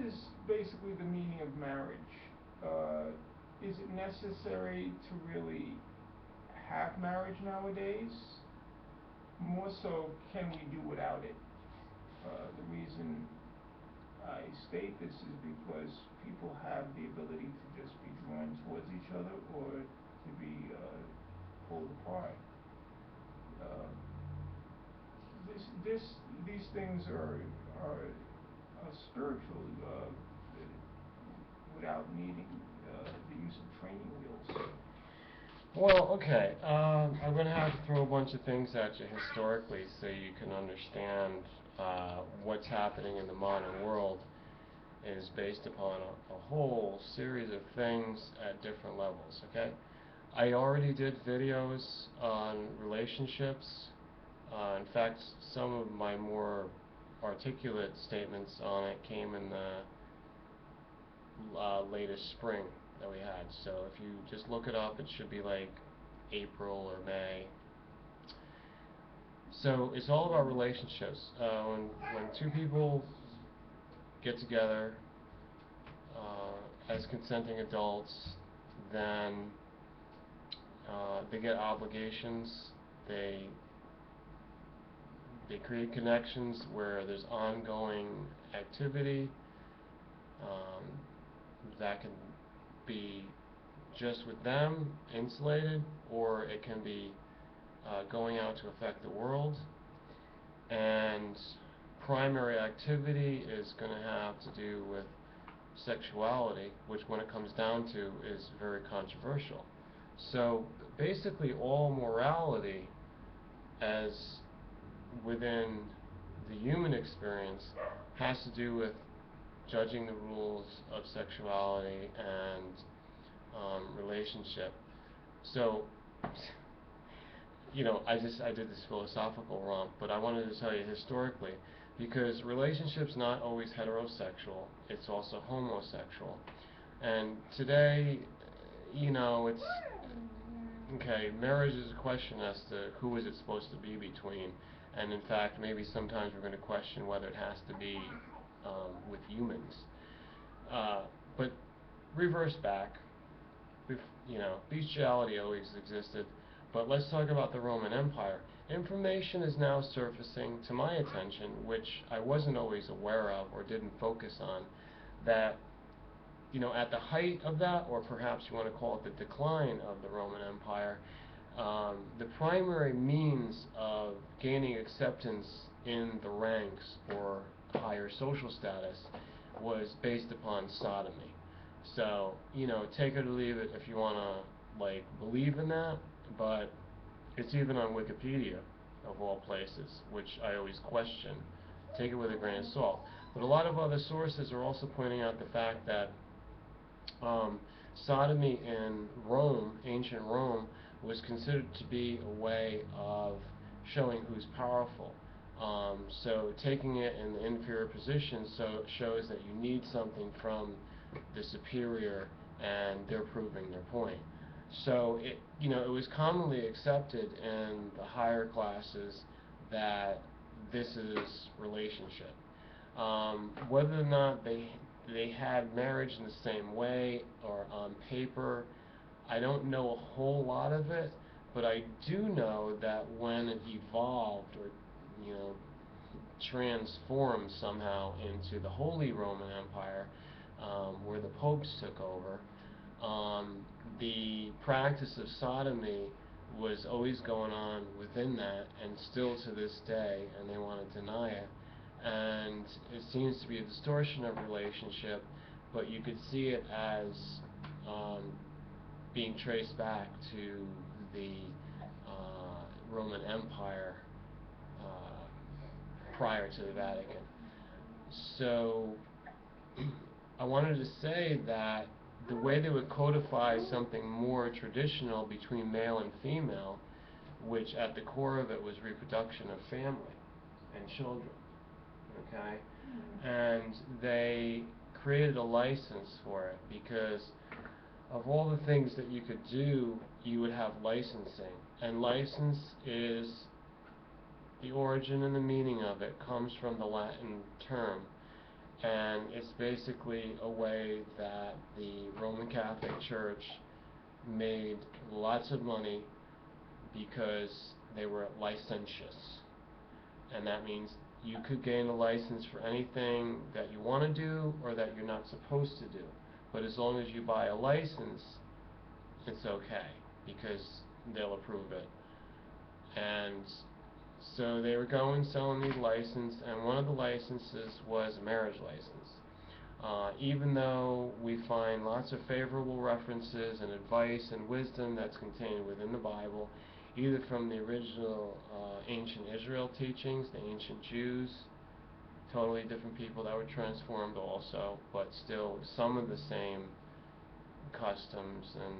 is basically the meaning of marriage? Is it necessary to really have marriage nowadays? More so, can we do without it? The reason I state this is because people have the ability to just be drawn towards each other or to be pulled apart. Uh, these things are spiritual without needing the use of training wheels. Well, okay. I'm going to have to throw a bunch of things at you historically so you can understand what's happening in the modern world is based upon a whole series of things at different levels, okay? I already did videos on relationships. In fact, some of my more articulate statements on it came in the latest spring that we had. So if you just look it up, it should be like April or May. So it's all about relationships. When two people get together as consenting adults, then they get obligations. They create connections where there's ongoing activity. That can be just with them, insulated, or it can be going out to affect the world. And primary activity is going to have to do with sexuality, which when it comes down to is very controversial. So basically all morality as within the human experience has to do with judging the rules of sexuality and relationship. So, you know, I did this philosophical romp, but I wanted to tell you historically, because relationship's not always heterosexual, it's also homosexual. And today, you know, it's, okay, marriage is a question as to who is it supposed to be between, and in fact, maybe sometimes we're going to question whether it has to be with humans. But reverse back, you know, bestiality always existed, but let's talk about the Roman Empire. Information is now surfacing to my attention, which I wasn't always aware of or didn't focus on, that, you know, at the height of that, or perhaps you want to call it the decline of the Roman Empire, the primary means of gaining acceptance in the ranks or higher social status was based upon sodomy. So, you know, take it or leave it if you want to, like, believe in that, but it's even on Wikipedia, of all places, which I always question. Take it with a grain of salt. But a lot of other sources are also pointing out the fact that sodomy in Rome, ancient Rome, was considered to be a way of showing who's powerful. So taking it in the inferior position shows that you need something from the superior, and they're proving their point. So it, you know, it was commonly accepted in the higher classes that this is relationship. Whether or not they had marriage in the same way or on paper, I don't know a whole lot of it, but I do know that when it evolved or, you know, transformed somehow into the Holy Roman Empire, where the popes took over, the practice of sodomy was always going on within that, and still to this day, and they want to deny it. And it seems to be a distortion of relationship, but you could see it as being traced back to the Roman Empire prior to the Vatican. So I wanted to say that the way they would codify something more traditional between male and female, which at the core of it was reproduction of family and children, okay? And they created a license for it because of all the things that you could do, you would have licensing. And license is, the origin and the meaning of it comes from the Latin term, and it's basically a way that the Roman Catholic Church made lots of money because they were licentious. And that means you could gain a license for anything that you want to do or that you're not supposed to do. But as long as you buy a license, it's okay, because they'll approve it. And so they were going selling these licenses, and one of the licenses was a marriage license. Even though we find lots of favorable references and advice and wisdom that's contained within the Bible, either from the original ancient Israel teachings, the ancient Jews, totally different people that were transformed also, but still some of the same customs and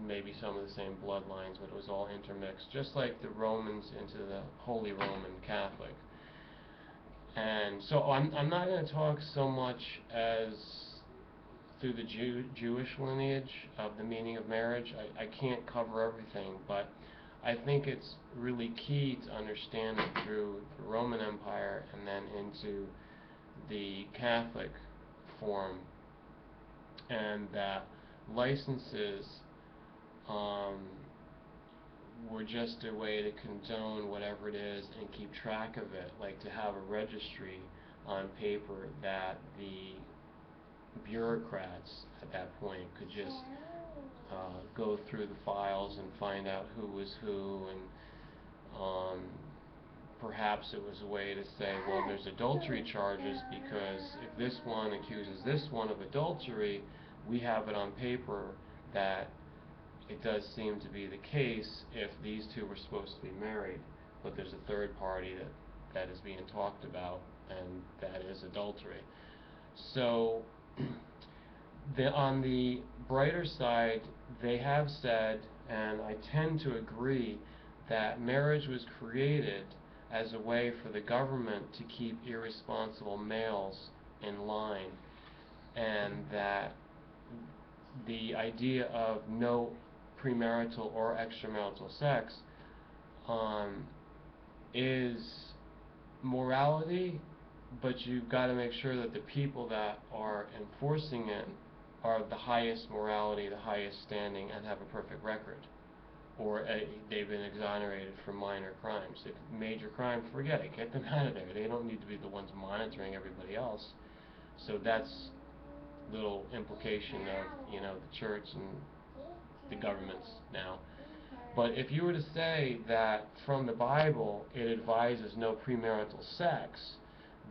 maybe some of the same bloodlines, but it was all intermixed, just like the Romans into the Holy Roman Catholic. And so I'm not going to talk so much as through the Jewish lineage of the meaning of marriage. I can't cover everything, but I think it's really key to understand it through the Roman Empire and then into the Catholic form, and that licenses were just a way to condone whatever it is and keep track of it, like to have a registry on paper that the bureaucrats at that point could just go through the files and find out who was who, and perhaps it was a way to say, well, there's adultery charges because if this one accuses this one of adultery, we have it on paper that it does seem to be the case if these two were supposed to be married, but there's a third party that is being talked about, and that is adultery. So on the brighter side, they have said, and I tend to agree, that marriage was created as a way for the government to keep irresponsible males in line, and that the idea of no premarital or extramarital sex is morality, but you've got to make sure that the people that are enforcing it are of the highest morality, the highest standing, and have a perfect record, or they've been exonerated from minor crimes. If major crime, forget it, get them out of there. They don't need to be the ones monitoring everybody else. So that's little implication of, the church and the governments now. But if you were to say that from the Bible it advises no premarital sex,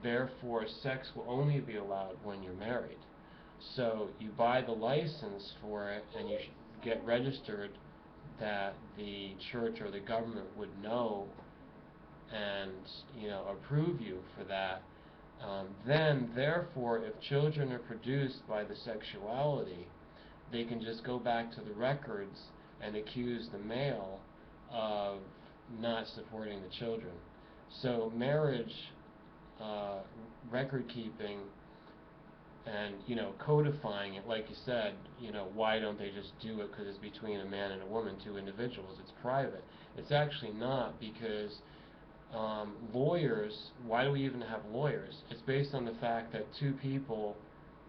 therefore sex will only be allowed when you're married. So you buy the license for it and you get registered, that the church or the government would know and approve you for that. Then therefore, if children are produced by the sexuality, they can just go back to the records and accuse the male of not supporting the children. So marriage, record keeping, and codifying it, like you said, why don't they just do it because it's between a man and a woman, two individuals, it's private. It's actually not, because lawyers, why do we even have lawyers? It's based on the fact that two people,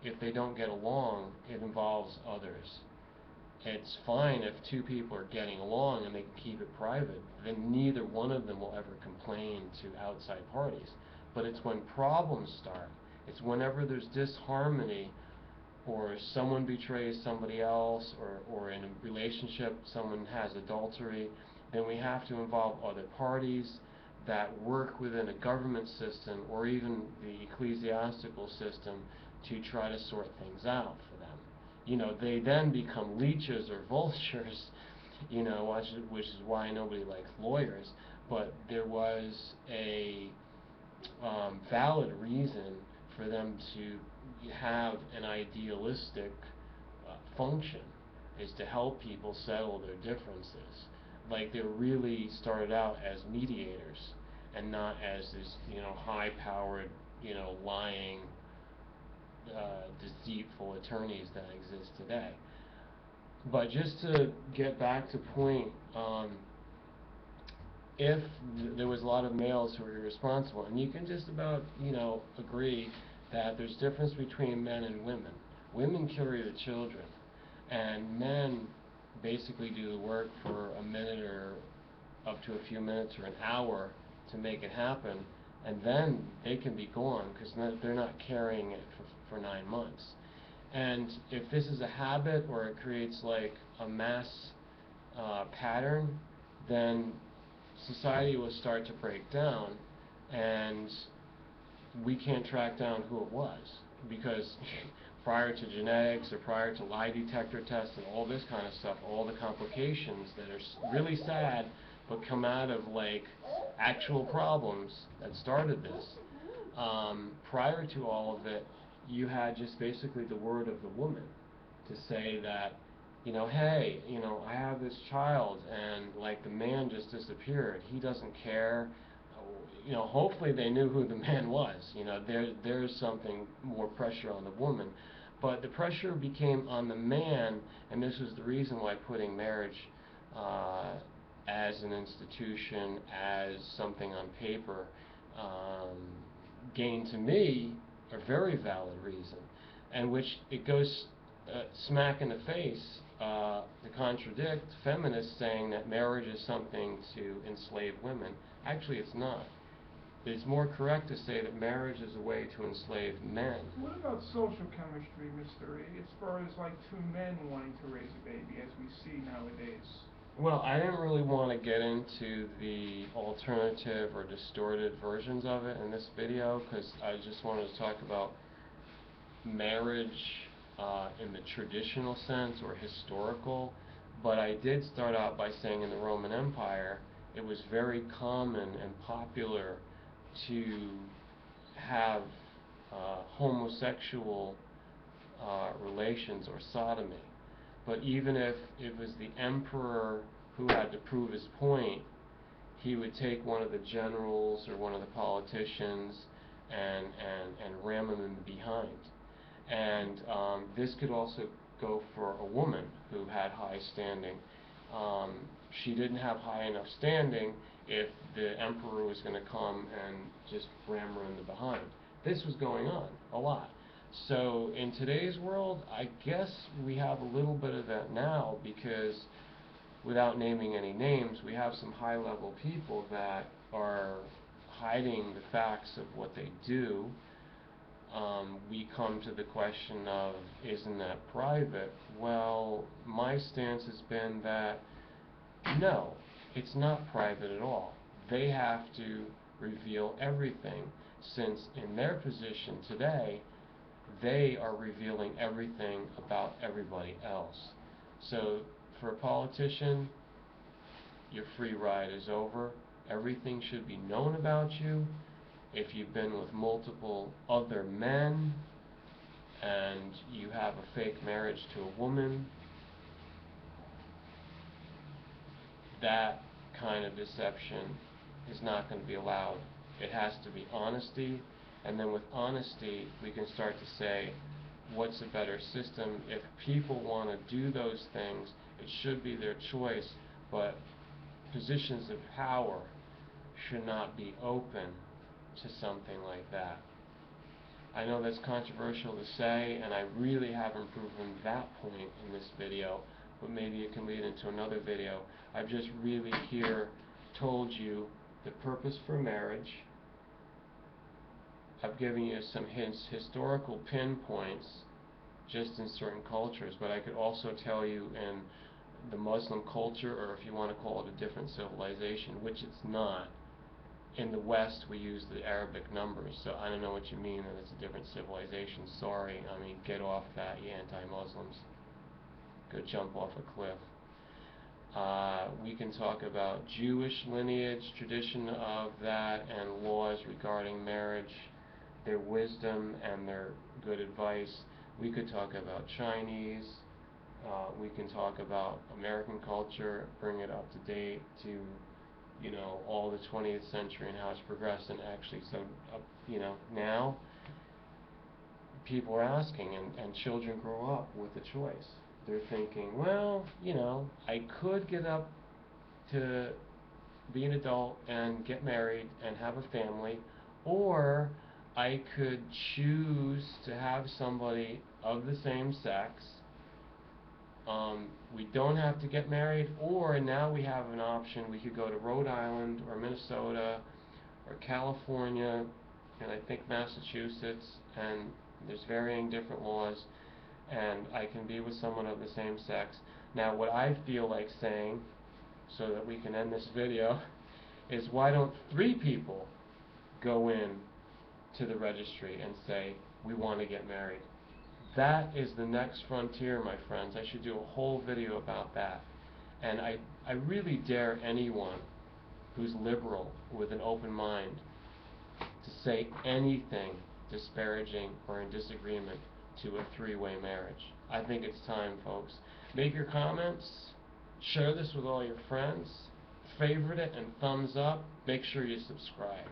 if they don't get along, it involves others. It's fine if two people are getting along and they can keep it private, then neither one of them will ever complain to outside parties. But it's when problems start, it's whenever there's disharmony, or someone betrays somebody else, or in a relationship someone has adultery, then we have to involve other parties that work within a government system or even the ecclesiastical system to try to sort things out for them. They then become leeches or vultures, which is why nobody likes lawyers. But there was a valid reason for them to have an idealistic function, is to help people settle their differences. Like, they really started out as mediators and not as this, high-powered, lying, deceitful attorneys that exist today. But just to get back to point, if there was a lot of males who were irresponsible, and you can just about, agree that there's difference between men and women. Women carry the children, and men basically do the work for a minute or up to a few minutes or an hour to make it happen, and then they can be gone because they're not carrying it for 9 months. And if this is a habit or it creates like a mass pattern, then society will start to break down, and we can't track down who it was, because prior to genetics or prior to lie detector tests and all this kind of stuff, all the complications that are really sad but come out of like actual problems that started this. Prior to all of it, you had just basically the word of the woman to say that, you know, hey, you know, I have this child, and like the man just disappeared. He doesn't care. You know, hopefully they knew who the man was. You know, there's something more pressure on the woman. But the pressure became on the man, and this was the reason why putting marriage as an institution, as something on paper, gained to me a very valid reason, and which it goes smack in the face to contradict feminists saying that marriage is something to enslave women. Actually, it's not. It's more correct to say that marriage is a way to enslave men. What about social chemistry, Mr. A, as far as like two men wanting to raise a baby, as we see nowadays? Well, I didn't really want to get into the alternative or distorted versions of it in this video, because I just wanted to talk about marriage in the traditional sense or historical. But I did start out by saying in the Roman Empire, it was very common and popular to have homosexual relations or sodomy. But even if it was the emperor who had to prove his point, he would take one of the generals or one of the politicians and ram him in the behind. And this could also go for a woman who had high standing. She didn't have high enough standing if the emperor was going to come and just ram her in the behind. This was going on a lot. So in today's world, I guess we have a little bit of that now, because without naming any names, we have some high-level people that are hiding the facts of what they do. We come to the question of, isn't that private? Well, my stance has been that no, it's not private at all. They have to reveal everything, since in their position today, they are revealing everything about everybody else. So for a politician, your free ride is over. Everything should be known about you. If you've been with multiple other men and you have a fake marriage to a woman, that kind of deception is not going to be allowed. It has to be honesty, and then with honesty we can start to say what's a better system. If people want to do those things, it should be their choice, but positions of power should not be open to something like that. I know that's controversial to say, and I really haven't proven that point in this video, but maybe it can lead into another video. I've just really here told you the purpose for marriage. I've given you some hints, historical pinpoints, just in certain cultures, but I could also tell you in the Muslim culture, or if you want to call it a different civilization, which it's not. In the West, we use the Arabic numbers, so I don't know what you mean that it's a different civilization. Sorry, I mean, get off that, you anti-Muslims. Go jump off a cliff. We can talk about Jewish lineage, tradition of that, and laws regarding marriage, their wisdom and their good advice. We could talk about Chinese. We can talk about American culture, bring it up to date to, you know, all the 20th century and how it's progressed. And actually, so, you know, now people are asking, and children grow up with a choice. They're thinking, well, you know, I could get up to be an adult and get married and have a family, or I could choose to have somebody of the same sex. We don't have to get married, or now we have an option. We could go to Rhode Island or Minnesota or California, and I think Massachusetts, and there's varying different laws, and I can be with someone of the same sex. Now what I feel like saying, so that we can end this video, is why don't 3 people go in to the registry and say, we want to get married? That is the next frontier, my friends. I should do a whole video about that. And I really dare anyone who's liberal with an open mind to say anything disparaging or in disagreement to a 3-way marriage. I think it's time, folks. Make your comments, share this with all your friends, favorite it and thumbs up. Make sure you're subscribed.